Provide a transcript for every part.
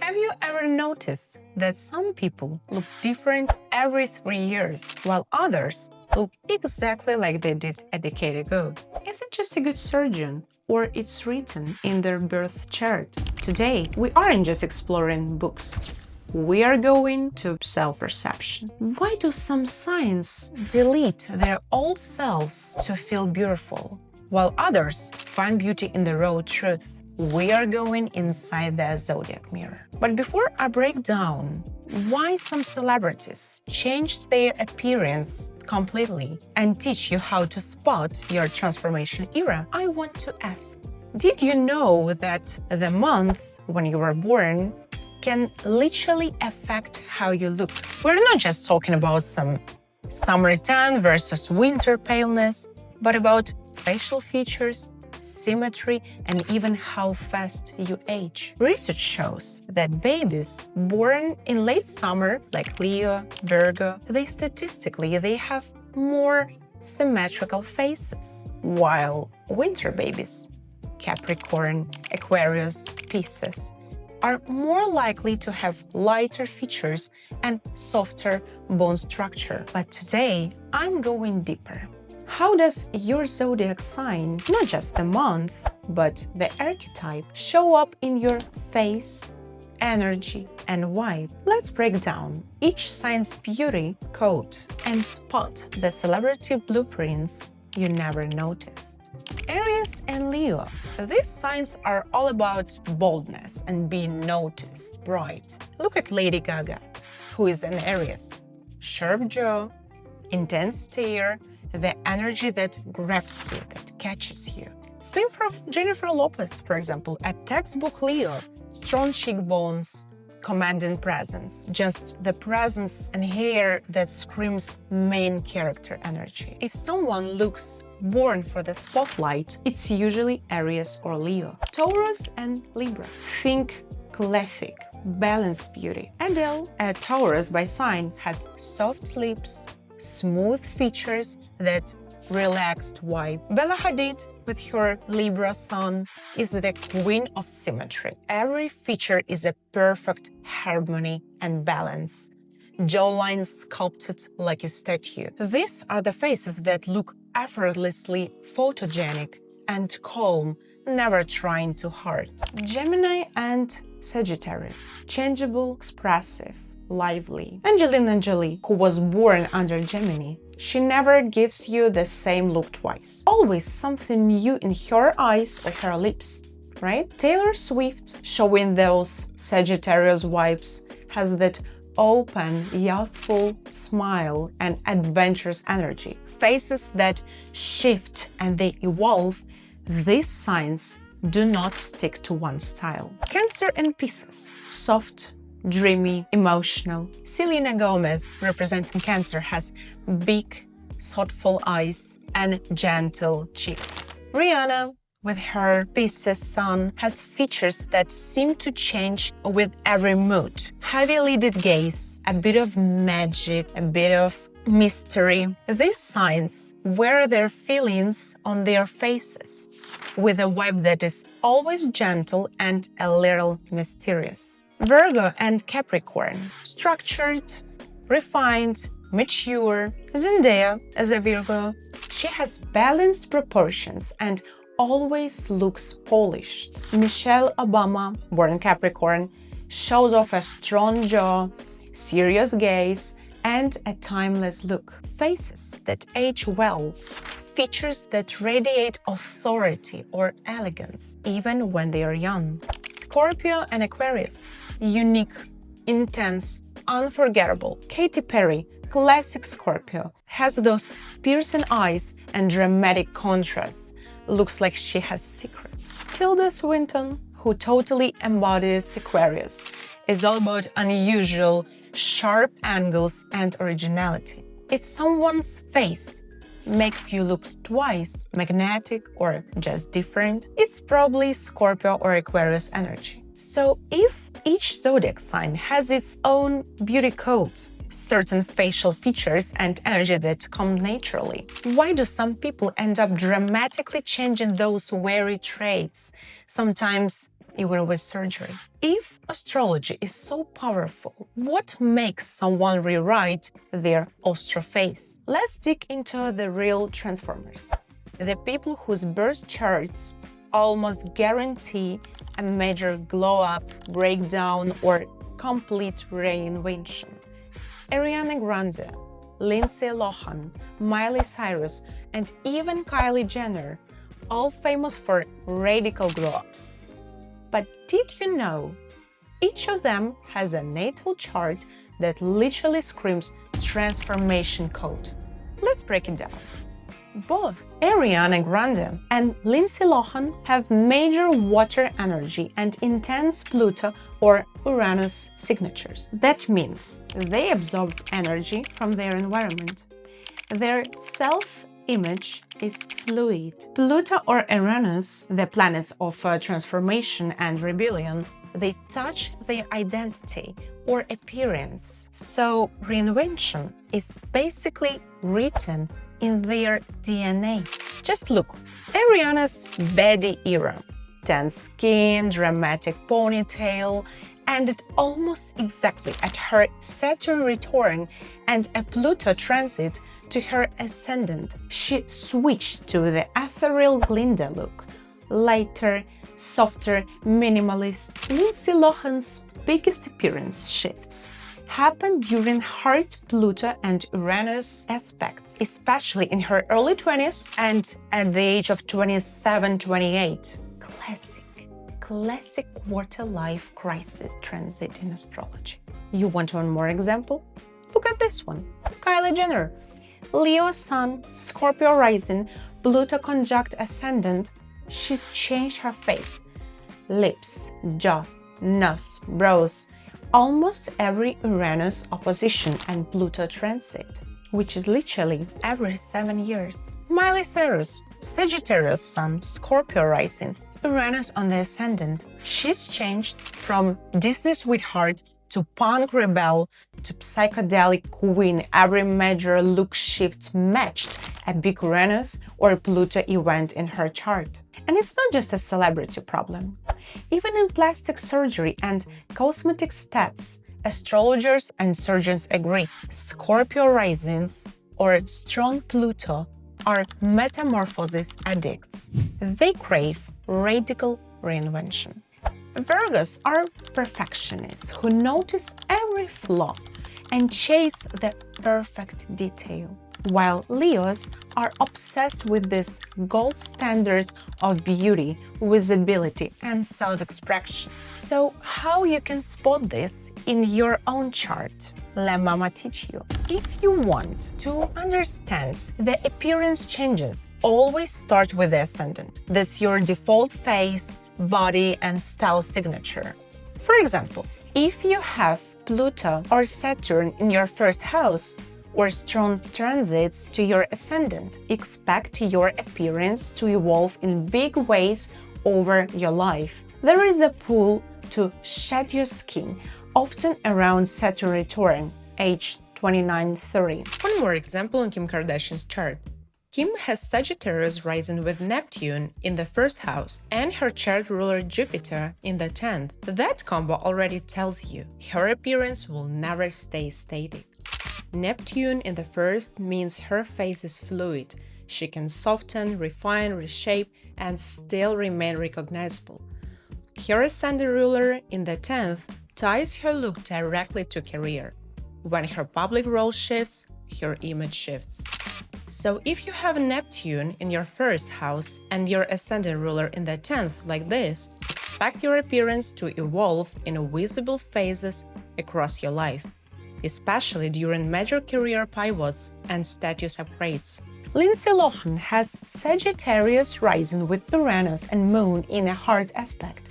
Have you ever noticed that some people look different every 3 years, while others look exactly like they did a decade ago? Is it just a good surgeon, or it's written in their birth chart? Today, we aren't just exploring books. We are going to self-perception. Why do some signs delete their old selves to feel beautiful, while others find beauty in the raw truth? We are going inside the Zodiac mirror. But before I break down why some celebrities changed their appearance completely and teach you how to spot your transformation era, I want to ask, did you know that the month when you were born can literally affect how you look? We're not just talking about some summer tan versus winter paleness, but about facial features, symmetry, and even how fast you age. Research shows that babies born in late summer, like Leo, Virgo, they have more symmetrical faces, while winter babies, Capricorn, Aquarius, Pisces, are more likely to have lighter features and softer bone structure. But today, I'm going deeper. How does your zodiac sign, not just the month, but the archetype, show up in your face, energy, and vibe? Let's break down each sign's beauty code and spot the celebrity blueprints you never noticed. Aries and Leo. These signs are all about boldness and being noticed, bright. Look at Lady Gaga, who is an Aries. Sharp jaw, intense stare, the energy that grabs you, that catches you. Same for Jennifer Lopez, for example, a textbook Leo. Strong cheekbones, commanding presence. Just the presence and hair that screams main character energy. If someone looks born for the spotlight, it's usually Aries or Leo. Taurus and Libra. Think classic, balanced beauty. Adele, a Taurus by sign, has soft lips, smooth features, that relaxed vibe. Bella Hadid, with her Libra sun, is the queen of symmetry. Every feature is a perfect harmony and balance. Jawline sculpted like a statue. These are the faces that look effortlessly photogenic and calm, never trying too hard. Gemini and Sagittarius. Changeable, expressive, lively. Angelina Jolie, who was born under Gemini, she never gives you the same look twice. Always something new in her eyes or her lips, right? Taylor Swift, showing those Sagittarius vibes, has that open, youthful smile and adventurous energy. Faces that shift and they evolve. These signs do not stick to one style. Cancer and Pisces. Soft, dreamy, emotional. Selena Gomez, representing Cancer, has big, thoughtful eyes and gentle cheeks. Rihanna, with her Pisces sun, has features that seem to change with every mood. Heavy-lidded gaze, a bit of magic, a bit of mystery. These signs wear their feelings on their faces with a vibe that is always gentle and a little mysterious. Virgo and Capricorn. Structured, refined, mature. Zendaya, as a Virgo, she has balanced proportions and always looks polished. Michelle Obama, born Capricorn, shows off a strong jaw, serious gaze, and a timeless look. Faces that age well. Features that radiate authority or elegance, even when they are young. Scorpio and Aquarius. Unique, intense, unforgettable. Katy Perry, classic Scorpio, has those piercing eyes and dramatic contrasts. Looks like she has secrets. Tilda Swinton, who totally embodies Aquarius, is all about unusual, sharp angles and originality. If someone's face makes you look twice magnetic or just different, it's probably Scorpio or Aquarius energy. So if each zodiac sign has its own beauty code, certain facial features and energy that come naturally, why do some people end up dramatically changing those very traits, sometimes even with surgery. If astrology is so powerful, what makes someone rewrite their astrophase? Let's dig into the real transformers. The people whose birth charts almost guarantee a major glow-up, breakdown, or complete reinvention. Ariana Grande, Lindsay Lohan, Miley Cyrus, and even Kylie Jenner, all famous for radical glow-ups. But did you know each of them has a natal chart that literally screams transformation code? Let's break it down. Both Ariana Grande and Lindsay Lohan have major water energy and intense Pluto or Uranus signatures. That means they absorb energy from their environment. Their self-image is fluid. Pluto or Uranus, the planets of transformation and rebellion, they touch their identity or appearance. So reinvention is basically written in their DNA. Just look, Ariana's baddie era, tan skin, dramatic ponytail, ended almost exactly at her Saturn return and a Pluto transit to her ascendant. She switched to the ethereal Glinda look, lighter, softer, minimalist. Lindsay Lohan's biggest appearance shifts happened during hard Pluto and Uranus aspects, especially in her early 20s and at the age of 27-28. Classic quarter-life crisis transit in astrology. You want one more example? Look at this one. Kylie Jenner, Leo Sun, Scorpio Rising, Pluto conjunct ascendant. She's changed her face, lips, jaw, nose, brows, almost every Uranus opposition and Pluto transit, which is literally every 7 years. Miley Cyrus, Sagittarius Sun, Scorpio Rising, Uranus on the ascendant. She's changed from Disney sweetheart to punk rebel to psychedelic queen. Every major look shift matched a big Uranus or Pluto event in her chart. And it's not just a celebrity problem. Even in plastic surgery and cosmetic stats, astrologers and surgeons agree. Scorpio risings or strong Pluto are metamorphosis addicts. They crave radical reinvention. Virgos are perfectionists who notice every flaw and chase the perfect detail, while Leos are obsessed with this gold standard of beauty, visibility, and self-expression. So how you can spot this in your own chart? Let Mama teach you. If you want to understand the appearance changes, always start with the ascendant. That's your default face, body, and style signature. For example, if you have Pluto or Saturn in your first house, or strong transits to your ascendant, expect your appearance to evolve in big ways over your life. There is a pull to shed your skin, often around Saturn return, age 29-30. One more example in Kim Kardashian's chart. Kim has Sagittarius rising with Neptune in the first house and her chart ruler Jupiter in the 10th. That combo already tells you her appearance will never stay static. Neptune in the first means her face is fluid. She can soften, refine, reshape, and still remain recognizable. Her ascendant ruler in the 10th ties her look directly to career. When her public role shifts, her image shifts. So if you have Neptune in your first house and your ascendant ruler in the 10th like this, expect your appearance to evolve in visible phases across your life, especially during major career pivots and status upgrades. Lindsay Lohan has Sagittarius rising with Uranus and Moon in a hard aspect.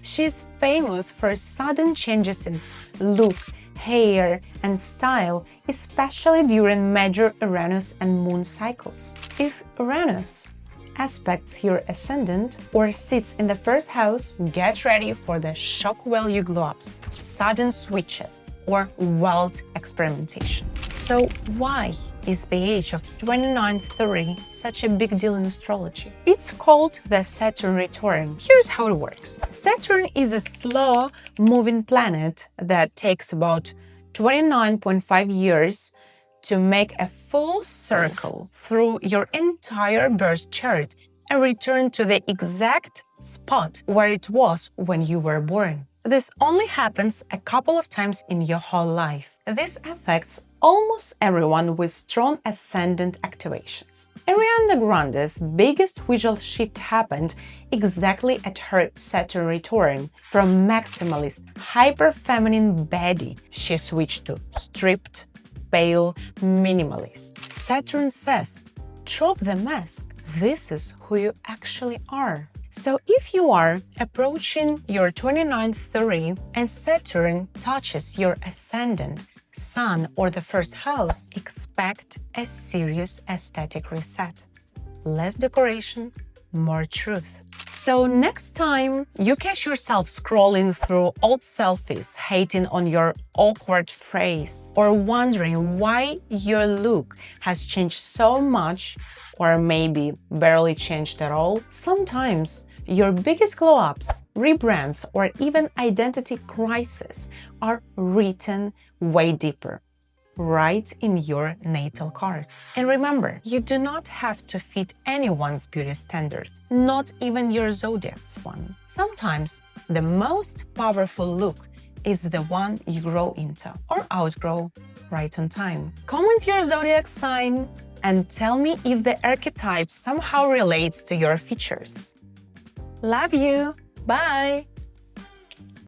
She's famous for sudden changes in look, hair, and style, especially during major Uranus and Moon cycles. If Uranus aspects your ascendant or sits in the first house, get ready for the shock value glow-ups, sudden switches, or wild experimentation. So why is the age of 29-30 such a big deal in astrology? It's called the Saturn return. Here's how it works. Saturn is a slow-moving planet that takes about 29.5 years to make a full circle through your entire birth chart and return to the exact spot where it was when you were born. This only happens a couple of times in your whole life. This affects almost everyone with strong ascendant activations. Ariana Grande's biggest visual shift happened exactly at her Saturn return. From maximalist, hyper-feminine baddie, she switched to stripped, pale, minimalist. Saturn says, drop the mask. This is who you actually are. So if you are approaching your 29-30 and Saturn touches your ascendant, Sun, or the first house, expect a serious aesthetic reset. Less decoration, more truth. So next time you catch yourself scrolling through old selfies, hating on your awkward face, or wondering why your look has changed so much, or maybe barely changed at all, sometimes your biggest glow-ups, rebrands, or even identity crises are written way deeper, right in your natal chart. And remember, you do not have to fit anyone's beauty standard, not even your zodiac's one. Sometimes the most powerful look is the one you grow into or outgrow right on time. Comment your zodiac sign and tell me if the archetype somehow relates to your features. Love you. Bye.